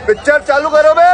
Picture चालू करो बे।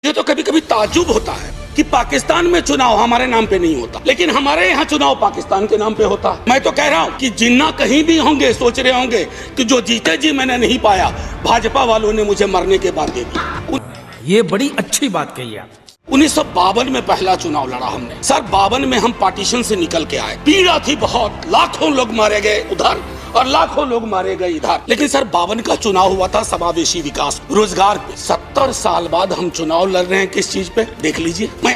ये तो कभी कभी ताज्जुब होता है कि पाकिस्तान में चुनाव हमारे नाम पे नहीं होता, लेकिन हमारे यहाँ चुनाव पाकिस्तान के नाम पे होता है। मैं तो कह रहा हूँ कि जिन्ना कहीं भी होंगे सोच रहे होंगे कि जो जीते जी मैंने नहीं पाया, भाजपा वालों ने मुझे मरने के बाद दे दिया। ये बड़ी अच्छी बात कही आप। 1952 में पहला चुनाव लड़ा हमने सर। 52 में हम पार्टीशन से निकल के आए, पीड़ा थी बहुत, लाखों लोग मारे गए उधर और लाखों लोग मारे गए इधर। लेकिन सर 52 का चुनाव हुआ था समावेशी विकास, रोजगार पे। 70 साल बाद हम चुनाव लड़ रहे हैं किस चीज पे, देख लीजिए। मैं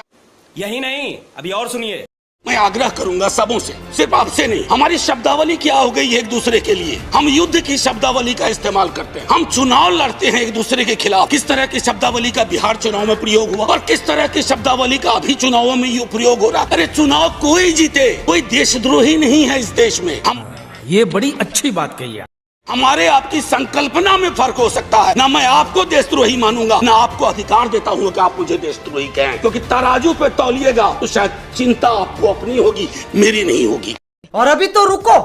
यही नहीं, अभी और सुनिए। मैं आग्रह करूंगा सबों से, सिर्फ आपसे नहीं। हमारी शब्दावली क्या हो गई है एक दूसरे के लिए, हम युद्ध की शब्दावली का इस्तेमाल करते हैं। हम चुनाव लड़ते हैं एक दूसरे के खिलाफ। किस तरह की शब्दावली का बिहार चुनाव में प्रयोग हुआ और किस तरह की शब्दावली का अभी चुनावों में प्रयोग हो रहा है। अरे चुनाव कोई जीते, कोई देशद्रोही नहीं है इस देश में। हम ये बड़ी अच्छी बात कही आप। हमारे आपकी संकल्पना में फर्क हो सकता है। ना मैं आपको देशद्रोही मानूंगा, ना आपको अधिकार देता हूँ कि आप मुझे देशद्रोही कहें, क्योंकि तराजू पे तौलिएगा तो शायद चिंता आपको अपनी होगी, मेरी नहीं होगी। और अभी तो रुको,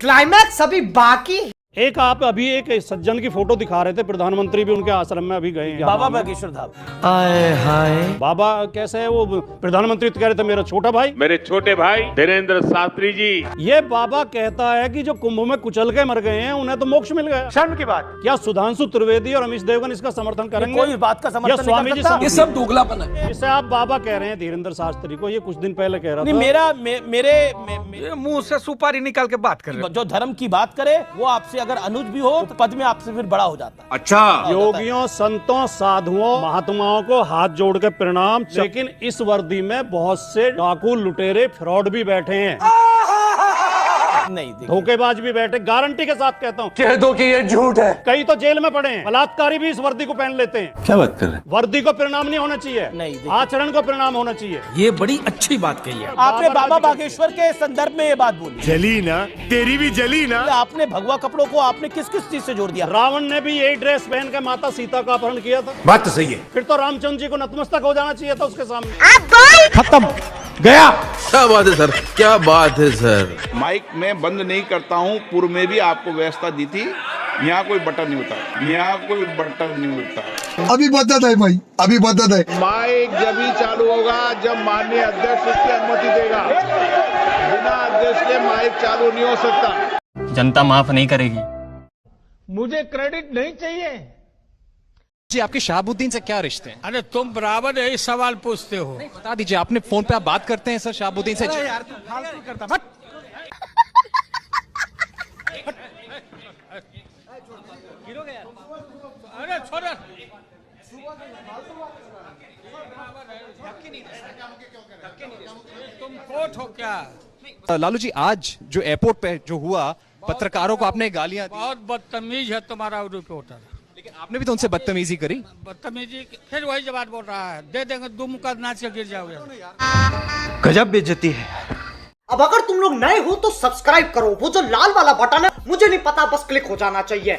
क्लाइमैक्स अभी बाकी। एक आप अभी एक सज्जन की फोटो दिखा रहे थे, प्रधानमंत्री भी उनके आश्रम में अभी गए। बाबा बागेश्वर धाम। आए हाय, बाबा कैसे है वो? प्रधानमंत्री तो कह रहे थे मेरा छोटा भाई, मेरे छोटे भाई धीरेन्द्र शास्त्री जी। ये बाबा कहता है कि जो कुंभ में कुचल के मर गए हैं उन्हें तो मोक्ष मिल गया। शर्म की बात। क्या सुधांशु त्रिवेदी और अमीश देवगन इसका समर्थन करेंगे? कोई बात का समर्थन या स्वामी नहीं जी कर सकता। ये सब दोगलापन है। इसे आप बाबा कह रहे हैं धीरेन्द्र शास्त्री को, ये कुछ दिन पहले कह रहा नहीं, था। मेरे मुंह से सुपारी निकाल के बात कर रहे हो। जो धर्म की बात करे वो आपसे अगर अनुज भी हो तो पद में आपसे फिर बड़ा हो जाता है। अच्छा, योगियों, संतों, साधुओं, महात्माओं को हाथ जोड़ के प्रणाम। लेकिन इस वर्दी में बहुत से डाकू, लुटेरे, फ्रॉड भी बैठे हैं, नहीं देखिए। धोखेबाज भी बैठे। गारंटी के साथ कहता हूँ, कह दो कि ये झूठ है। कई तो जेल में पड़े हैं। बलात्कारी भी इस वर्दी को पहन लेते हैं। क्या बात कर रहे हैं? वर्दी को प्रणाम नहीं होना चाहिए, नहीं, देखिए। आचरण को प्रणाम होना चाहिए। ये बड़ी अच्छी बात कही है। आपने बाबा बागेश्वर के संदर्भ में ये बात बोली। जली ना, तेरी भी जली ना। आपने भगवा कपड़ों को आपने किस किस चीज से जोड़ दिया? रावण ने भी यही ड्रेस पहन के माता सीता का अपहरण किया था। बात तो सही है। फिर तो रामचंद्र जी को नतमस्तक हो जाना चाहिए था उसके सामने। खत्म, गया। क्या बात है सर, क्या बात है सर। माइक में बंद नहीं करता हूँ। पूर्व में भी आपको व्यवस्था दी थी, यहाँ कोई बटन नहीं होता, यहाँ कोई बटन नहीं होता। अभी बदत है भाई, अभी बदत है। माइक जब ही चालू होगा जब माननीय अध्यक्ष उसकी अनुमति देगा। बिना अध्यक्ष के माइक चालू नहीं हो सकता। जनता माफ नहीं करेगी। मुझे क्रेडिट नहीं चाहिए जी। आपके शहाबुद्दीन से क्या रिश्ते हैं? अरे तुम बराबर यही सवाल पूछते हो। बता दीजिए, आपने फोन पे आप बात करते हैं सर शहाबुद्दीन से? यार तू फालतू करता मत। अरे छोड़। तुम कोट हो क्या? लालू जी, आज जो एयरपोर्ट पे जो हुआ, पत्रकारों को आपने गालियां दी। बहुत बदतमीज है तुम्हारा रिपोर्टर। लेकिन आपने भी तो उनसे बदतमीजी करी। बदतमीजी फिर वही जवाब बोल रहा है, दे देंगे दो मुक्का नाच के गिर जाओगे। गजब बेइज्जती है। अब अगर तुम लोग नए हो तो सब्सक्राइब करो, वो जो लाल वाला बटन है मुझे नहीं पता, बस क्लिक हो जाना चाहिए।